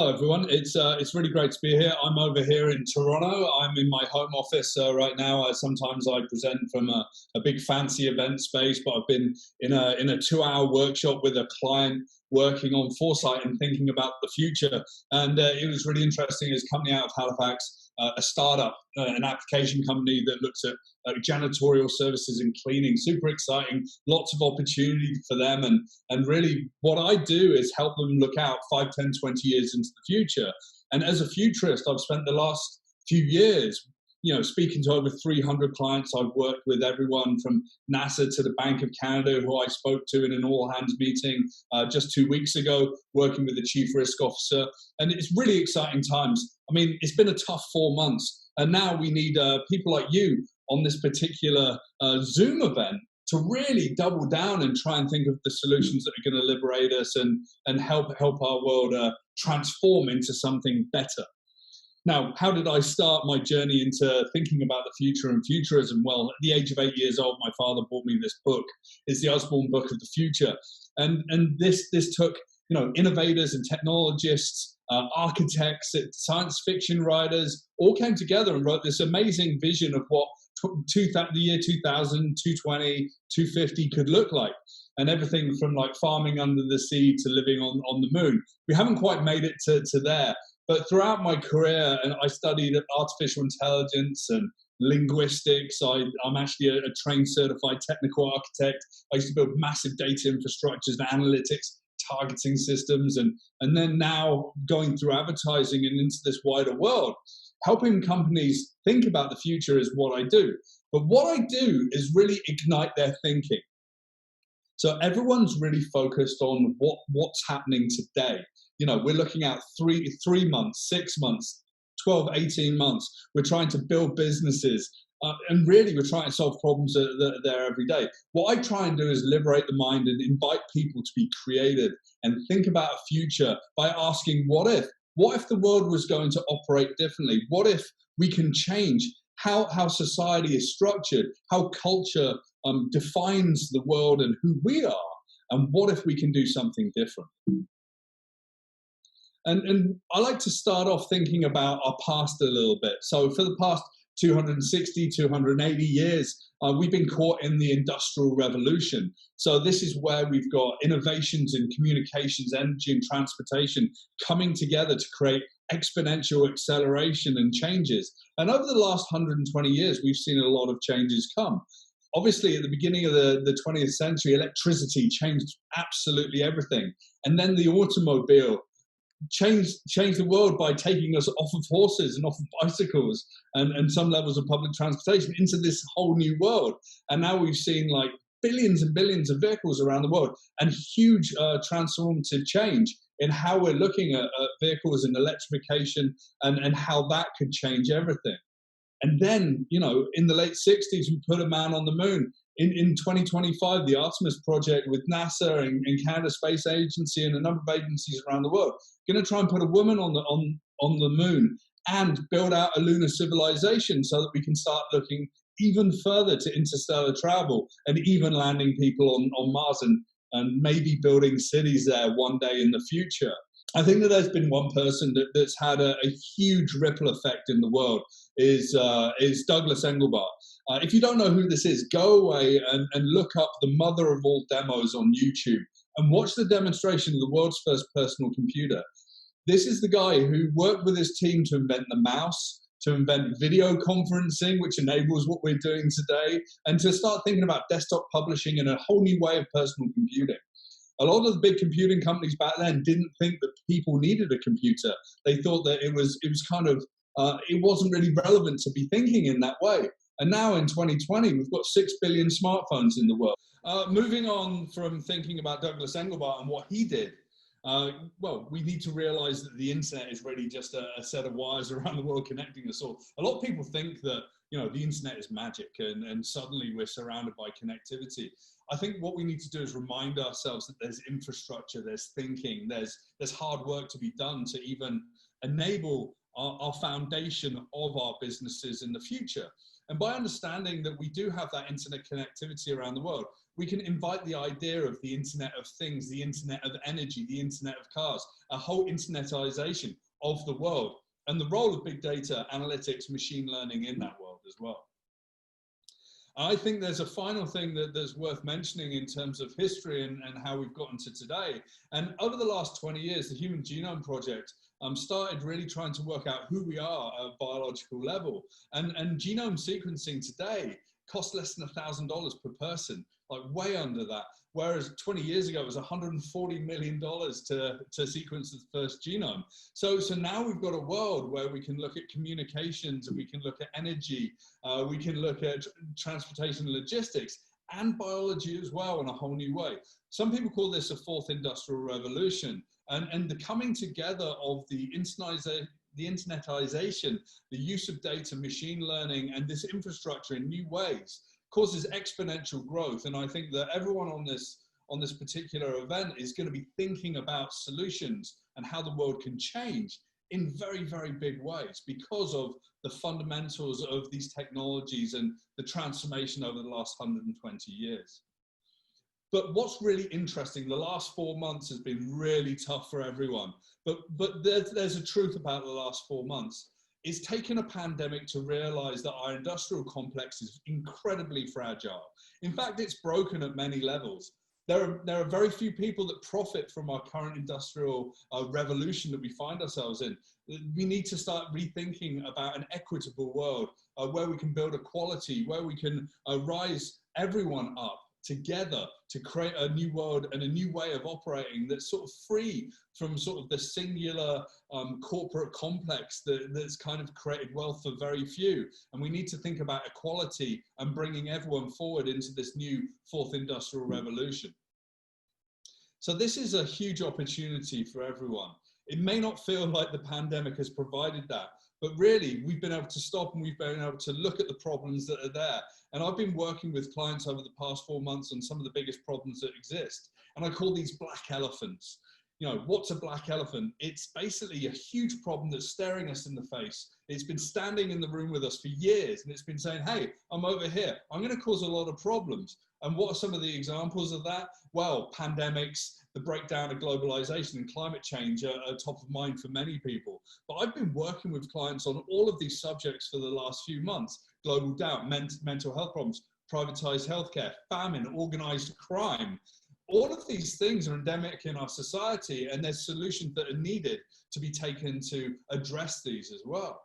Hello everyone, it's really great to be here. I'm over here in Toronto. I'm in my home office right now. Sometimes I present from a big fancy event space, but I've been in a 2-hour workshop with a client working on foresight and thinking about the future. And it was really interesting. It's a company out of Halifax, a startup, an application company that looks at janitorial services and cleaning. Super exciting, lots of opportunity for them. And really what I do is help them look out 5, 10, 20 years into the future. And as a futurist, I've spent the last few years speaking to over 300 clients. I've worked with everyone from NASA to the Bank of Canada, who I spoke to in an all-hands meeting just 2 weeks ago, working with the Chief Risk Officer. And it's really exciting times. I mean, it's been a tough 4 months. And now we need people like you on this particular Zoom event to really double down and try and think of the solutions that are going to liberate us and help our world transform into something better. Now, how did I start my journey into thinking about the future and futurism? Well, at the age of 8 years old, my father bought me this book. It's the Osborne Book of the Future. And this took, innovators and technologists, architects, science fiction writers, all came together and wrote this amazing vision of what the year 2000, 220, 250 could look like. And everything from like farming under the sea to living on the moon. We haven't quite made it to there. But throughout my career, and I studied artificial intelligence and linguistics. I'm actually a trained certified technical architect. I used to build massive data infrastructures and analytics, targeting systems, and then now going through advertising and into this wider world. Helping companies think about the future is what I do. But what I do is really ignite their thinking. So everyone's really focused on what's happening today. We're looking at 3 months, 6 months, 12, 18 months. We're trying to build businesses. And really, we're trying to solve problems that are there every day. What I try and do is liberate the mind and invite people to be creative and think about a future by asking, what if? What if the world was going to operate differently? What if we can change how society is structured, how culture defines the world and who we are? And what if we can do something different? And I like to start off thinking about our past a little bit. So for the past 260, 280 years, we've been caught in the Industrial Revolution. So this is where we've got innovations in communications, energy, and transportation coming together to create exponential acceleration and changes. And over the last 120 years, we've seen a lot of changes come. Obviously, at the beginning of the 20th century, electricity changed absolutely everything. And then the automobile changed the world by taking us off of horses and off of bicycles and some levels of public transportation into this whole new world. And now we've seen like billions and billions of vehicles around the world and huge transformative change in how we're looking at vehicles and electrification and how that could change everything. And then, in the late 60s, we put a man on the moon. In 2025, the Artemis project with NASA and Canada Space Agency and a number of agencies around the world going to try and put a woman on the moon and build out a lunar civilization so that we can start looking even further to interstellar travel and even landing people on Mars and maybe building cities there one day in the future. I think that there's been one person that's had a huge ripple effect in the world is Douglas Engelbart. If you don't know who this is, go away and look up the mother of all demos on YouTube and watch the demonstration of the world's first personal computer. This is the guy who worked with his team to invent the mouse, to invent video conferencing, which enables what we're doing today, and to start thinking about desktop publishing and a whole new way of personal computing. A lot of the big computing companies back then didn't think that people needed a computer. They thought that it was kind of, it wasn't really relevant to be thinking in that way. And now in 2020, we've got 6 billion smartphones in the world. Moving on from thinking about Douglas Engelbart and what he did, well, we need to realize that the internet is really just a set of wires around the world connecting us all. A lot of people think that, the internet is magic and suddenly we're surrounded by connectivity. I think what we need to do is remind ourselves that there's infrastructure, there's thinking, there's hard work to be done to even enable our foundation of our businesses in the future. And by understanding that we do have that internet connectivity around the world, We can invite the idea of the Internet of Things, the Internet of Energy, the Internet of Cars, a whole internetization of the world, and the role of big data, analytics, machine learning in that world as well. I think there's a final thing that's worth mentioning in terms of history and how we've gotten to today. And over the last 20 years, the Human Genome Project started really trying to work out who we are at a biological level. And genome sequencing today costs less than $1,000 per person, like way under that. Whereas 20 years ago, it was $140 million to sequence the first genome. So now we've got a world where we can look at communications, and we can look at energy, we can look at transportation and logistics, and biology as well in a whole new way. Some people call this a fourth industrial revolution, and the coming together of the internetization, the use of data, machine learning, and this infrastructure in new ways causes exponential growth. And I think that everyone on this particular event is going to be thinking about solutions and how the world can change in very, very big ways because of the fundamentals of these technologies and the transformation over the last 120 years. But what's really interesting, the last 4 months has been really tough for everyone. But there's a truth about the last 4 months. It's taken a pandemic to realize that our industrial complex is incredibly fragile. In fact, it's broken at many levels. There are very few people that profit from our current industrial revolution that we find ourselves in. We need to start rethinking about an equitable world where we can build equality, where we can rise everyone up together to create a new world and a new way of operating that's sort of free from sort of the singular corporate complex that's kind of created wealth for very few. And we need to think about equality and bringing everyone forward into this new fourth industrial revolution. So this is a huge opportunity for everyone. It may not feel like the pandemic has provided that, but really we've been able to stop and we've been able to look at the problems that are there. And I've been working with clients over the past 4 months on some of the biggest problems that exist. And I call these black elephants. You know, what's a black elephant? It's basically a huge problem that's staring us in the face. It's been standing in the room with us for years, and it's been saying, hey, I'm over here. I'm going to cause a lot of problems. And what are some of the examples of that? Well, pandemics, the breakdown of globalization and climate change are top of mind for many people. But I've been working with clients on all of these subjects for the last few months. Global doubt, mental health problems, privatized healthcare, famine, organized crime. All of these things are endemic in our society, and there's solutions that are needed to be taken to address these as well.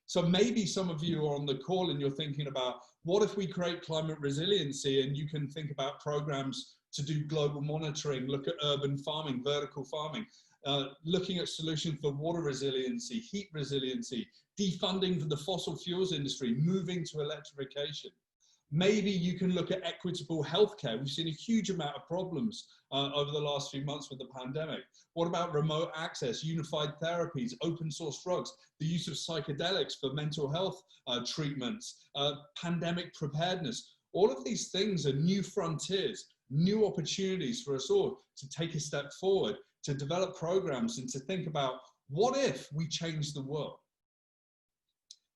So maybe some of you are on the call and you're thinking about, what if we create climate resiliency, and you can think about programs to do global monitoring, look at urban farming, vertical farming, looking at solutions for water resiliency, heat resiliency, defunding for the fossil fuels industry, moving to electrification. Maybe you can look at equitable healthcare. We've seen a huge amount of problems over the last few months with the pandemic. What about remote access, unified therapies, open source drugs, the use of psychedelics for mental health treatments, pandemic preparedness? All of these things are new frontiers, new opportunities for us all to take a step forward, to develop programs and to think about, what if we change the world?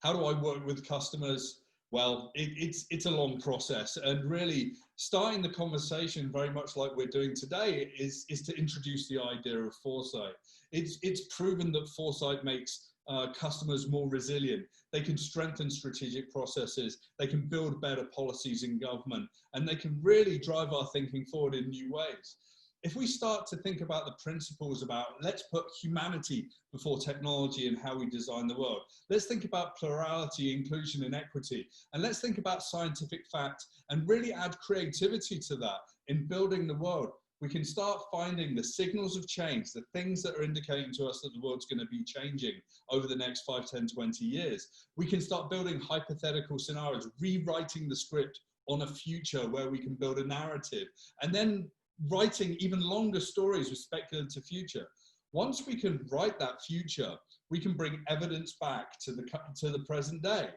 How do I work with customers? Well, it's a long process, and really starting the conversation very much like we're doing today is to introduce the idea of foresight. It's proven that foresight makes customers more resilient. They can strengthen strategic processes, they can build better policies in government, and they can really drive our thinking forward in new ways. If we start to think about the principles about, let's put humanity before technology and how we design the world. Let's think about plurality, inclusion, and equity. And let's think about scientific fact and really add creativity to that in building the world. We can start finding the signals of change, the things that are indicating to us that the world's going to be changing over the next 5, 10, 20 years. We can start building hypothetical scenarios, rewriting the script on a future where we can build a narrative, and then writing even longer stories with speculative future. Once we can write that future, we can bring evidence back to the present day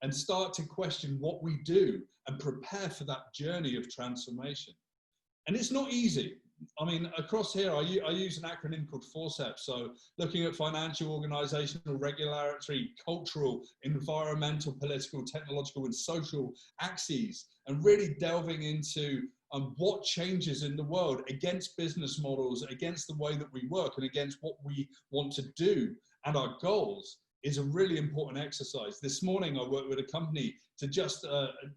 and start to question what we do and prepare for that journey of transformation. And it's not easy. I mean, across here, I use an acronym called FORCEPS. So looking at financial, organizational, regulatory, cultural, environmental, political, technological, and social axes, and really delving into what changes in the world against business models, against the way that we work, and against what we want to do and our goals is a really important exercise. This morning, I worked with a company to just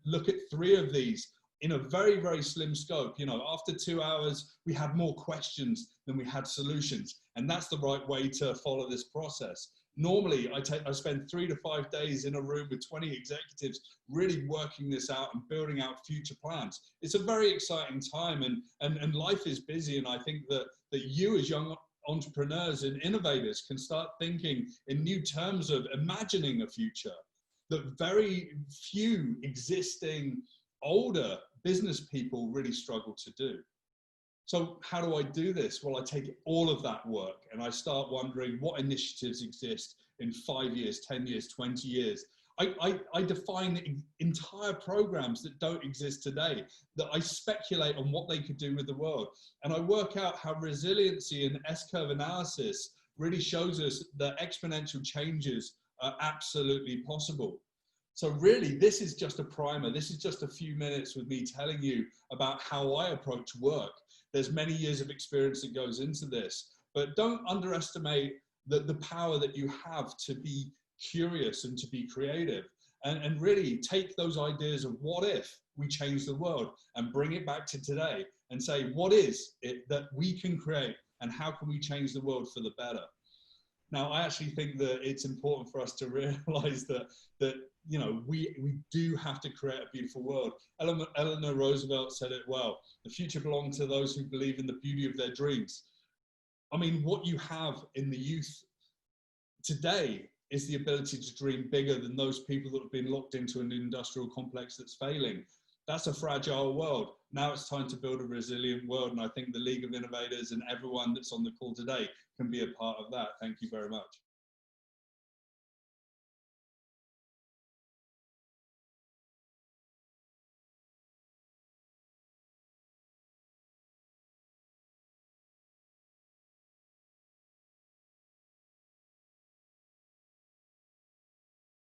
look at 3 of these in a very, very slim scope. You know, after 2 hours, we had more questions than we had solutions. And that's the right way to follow this process. Normally, I spend 3 to 5 days in a room with 20 executives really working this out and building out future plans. It's a very exciting time, and life is busy. And I think that you as young entrepreneurs and innovators can start thinking in new terms of imagining a future that very few existing older business people really struggle to do. So how do I do this? Well, I take all of that work and I start wondering what initiatives exist in 5 years, 10 years, 20 years. I define entire programs that don't exist today, that I speculate on what they could do with the world. And I work out how resiliency and S-curve analysis really shows us that exponential changes are absolutely possible. So really, this is just a primer. This is just a few minutes with me telling you about how I approach work. There's many years of experience that goes into this, but don't underestimate the power that you have to be curious and to be creative, and really take those ideas of what if we change the world and bring it back to today and say, what is it that we can create and how can we change the world for the better? Now, I actually think that it's important for us to realize that you know, we do have to create a beautiful world. Eleanor Roosevelt said it well: the future belongs to those who believe in the beauty of their dreams. I mean, what you have in the youth today is the ability to dream bigger than those people that have been locked into an industrial complex that's failing. That's a fragile world. Now it's time to build a resilient world. And I think the League of Innovators and everyone that's on the call today can be a part of that. Thank you very much.